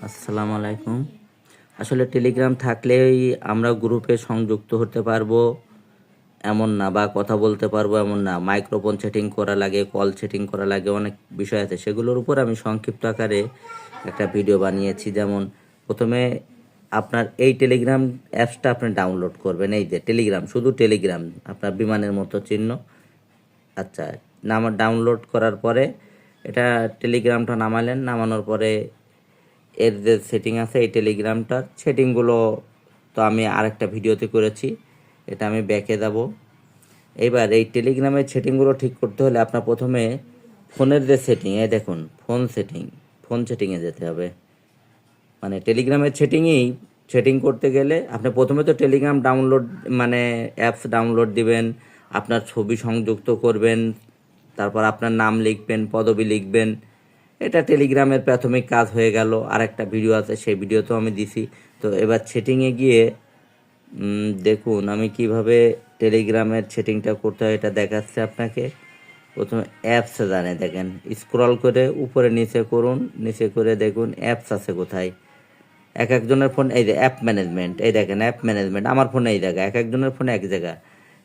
আসসালামু আলাইকুম। আসলে টেলিগ্রাম থাকলেই আমরা গ্রুপে সংযুক্ত হতে পারবো এমন না, বা কথা বলতে পারবো এমন না। মাইক্রোফোন সেটিং করা লাগে, কল সেটিং করা লাগে, অনেক বিষয় আছে। সেগুলোর উপর আমি সংক্ষিপ্ত আকারে একটা ভিডিও বানিয়েছি। যেমন প্রথমে আপনার এই টেলিগ্রাম অ্যাপসটা আপনি ডাউনলোড করবেন। এই যে টেলিগ্রাম, শুধু টেলিগ্রাম, আপনার বিমানের মতো চিহ্ন। আচ্ছা, ডাউনলোড করার পরে এটা টেলিগ্রামটা নামালেন। নামানোর পরে এর যে সেটিং আছে এই টেলিগ্রামটার সেটিংগুলো তো আমি আরেকটা ভিডিওতে করেছি, এটা আমি ব্যাকে যাব। এবার এই টেলিগ্রামের সেটিংগুলো ঠিক করতে হলে আপনার প্রথমে ফোনের যে সেটিং, এই দেখুন ফোন সেটিংয়ে যেতে হবে। মানে টেলিগ্রামের সেটিং করতে গেলে আপনি প্রথমে তো টেলিগ্রাম ডাউনলোড, মানে অ্যাপস ডাউনলোড দিবেন, আপনার ছবি সংযুক্ত করবেন, তারপর আপনার নাম লিখবেন, পদবি লিখবেন। এটা টেলিগ্রামের প্রাথমিক কাজ হয়ে গেল। আর একটা ভিডিও আছে, সেই ভিডিও তো আমি দিছি। তো এবার সেটিংয়ে গিয়ে দেখুন আমি কিভাবে টেলিগ্রামের সেটিংটা করতে হয়, এটা দেখাচ্ছে আপনাকে। প্রথমে অ্যাপসে জানে, দেখেন স্ক্রল করে উপরে নিচে করুন, নিচে করে দেখুন অ্যাপস আছে কোথায়। এক একজনের ফোন, এই যে অ্যাপ ম্যানেজমেন্ট, এই দেখেন অ্যাপ ম্যানেজমেন্ট আমার ফোনে এই জায়গা, এক একজনের ফোনে এক জায়গা।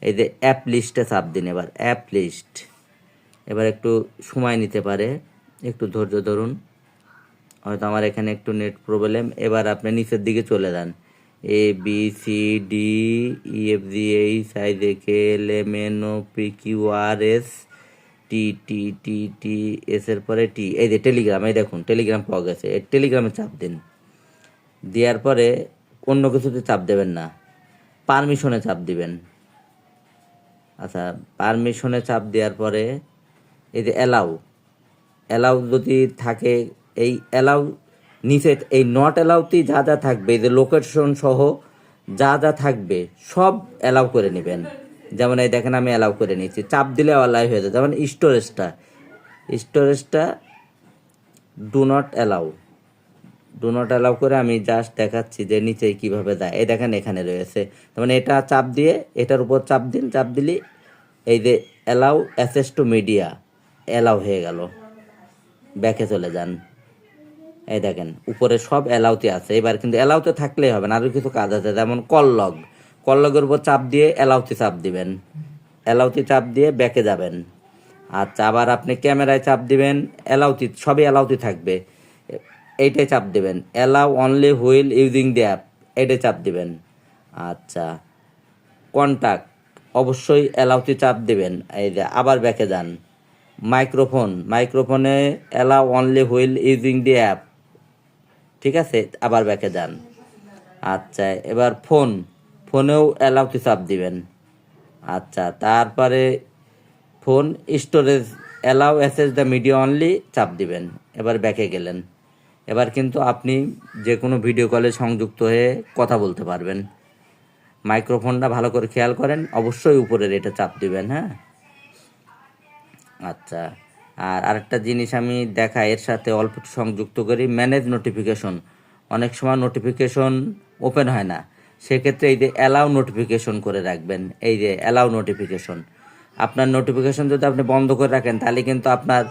এই যে অ্যাপ লিস্টে চাপ দিন, এবার অ্যাপ লিস্ট। এবার একটু সময় নিতে পারে, একটু ধৈর্য ধরুন, হয়তো আমার এখানে একটু নেট প্রবলেম। এবার আপনি নিচের দিকে চলে যান, A B C D E F G H I J K L M N O P Q R S T T T T S এর পরে টি। এই যে টেলিগ্রাম, এই দেখুন টেলিগ্রাম পাওয়া গেছে। এই টেলিগ্রামে চাপ দিন, দেওয়ার পরে অন্য কিছুতে চাপ দেবেন না, পারমিশনে চাপ দিবেন। আচ্ছা, পারমিশনে চাপ দেওয়ার পরে এই যে অ্যালাউ যদি থাকে, এই অ্যালাউ নিচে এই নট অ্যালাউতেই যা যা থাকবে, এই যে লোকেশন সহ যা যা থাকবে সব অ্যালাউ করে নেবেন। যেমন এই দেখেন আমি অ্যালাউ করে নিচ্ছি, চাপ দিলে অ্যালাউ হয়ে যায়। যেমন স্টোরেজটা ডু নট অ্যালাউ করে আমি জাস্ট দেখাচ্ছি যে নিচে কিভাবে দেয়। এই দেখেন এখানে রয়েছে, তার মানে এটা চাপ দিয়ে এটার উপর চাপ দিন, চাপ দিলে এই যে allow access to media allow হয়ে গেল। ব্যাকে চলে যান, এই দেখেন উপরে সব অ্যালাউতে আছে। এবার কিন্তু অ্যালাউতে থাকলেই হবে না, আরও কিছু কাজ আছে। যেমন কল লগের উপর চাপ দিয়ে অ্যালাউতে চাপ দিবেন, অ্যালাউতে চাপ দিয়ে ব্যাকে যাবেন। আচ্ছা, আবার আপনি ক্যামেরায় চাপ দিবেন, সবই অ্যালাউতে থাকবে, এইটাই চাপ দিবেন। Allow only while using the app, এইটাই চাপ দিবেন। আচ্ছা, কন্টাক্ট অবশ্যই অ্যালাউতে চাপ দিবেন। এই যে আবার ব্যাকে যান, মাইক্রোফোনে allow only while using the app, ঠিক আছে, আবার ব্যাকে যান। আচ্ছা, এবার ফোনেও অ্যালাউতে চাপ দিবেন। আচ্ছা, তারপরে phone storage allow access the media only চাপ দিবেন। এবার ব্যাকে গেলেন। এবার কিন্তু আপনি যে কোনো ভিডিও কলে সংযুক্ত হয়ে কথা বলতে পারবেন। মাইক্রোফোনটা ভালো করে খেয়াল করেন, অবশ্যই উপরের এটা চাপ দিবেন। হ্যাঁ, আচ্ছা, আর আরেকটা জিনিস আমি দেখা এর সাথে অল্প একটু সংযুক্ত করি, ম্যানেজ নোটিফিকেশন। অনেক সময় নোটিফিকেশন ওপেন হয় না, সেক্ষেত্রে এই যে অ্যালাউ নোটিফিকেশন করে রাখবেন। এই যে অ্যালাউ নোটিফিকেশন, আপনার নোটিফিকেশন যদি আপনি বন্ধ করে রাখেন তাহলে কিন্তু আপনার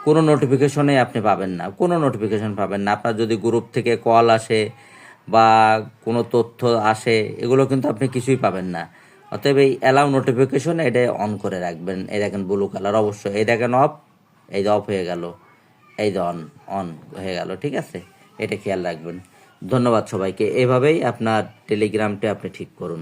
কোনো নোটিফিকেশনেই আপনি পাবেন না, কোনো নোটিফিকেশন পাবেন না। আপনার যদি গ্রুপ থেকে কল আসে বা কোনো তথ্য আসে, এগুলো কিন্তু আপনি কিছুই পাবেন না। অতএব এই অ্যালাউ নোটিফিকেশন এটা অন করে রাখবেন। এই দেখেন ব্লু কালার, অবশ্যই এই দেখেন অফ, এই যে অফ হয়ে গেল, এই যে অন অন হয়ে গেল। ঠিক আছে, এটা খেয়াল রাখবেন। ধন্যবাদ সবাইকে। এভাবেই আপনার টেলিগ্রামটা আপনি ঠিক করুন।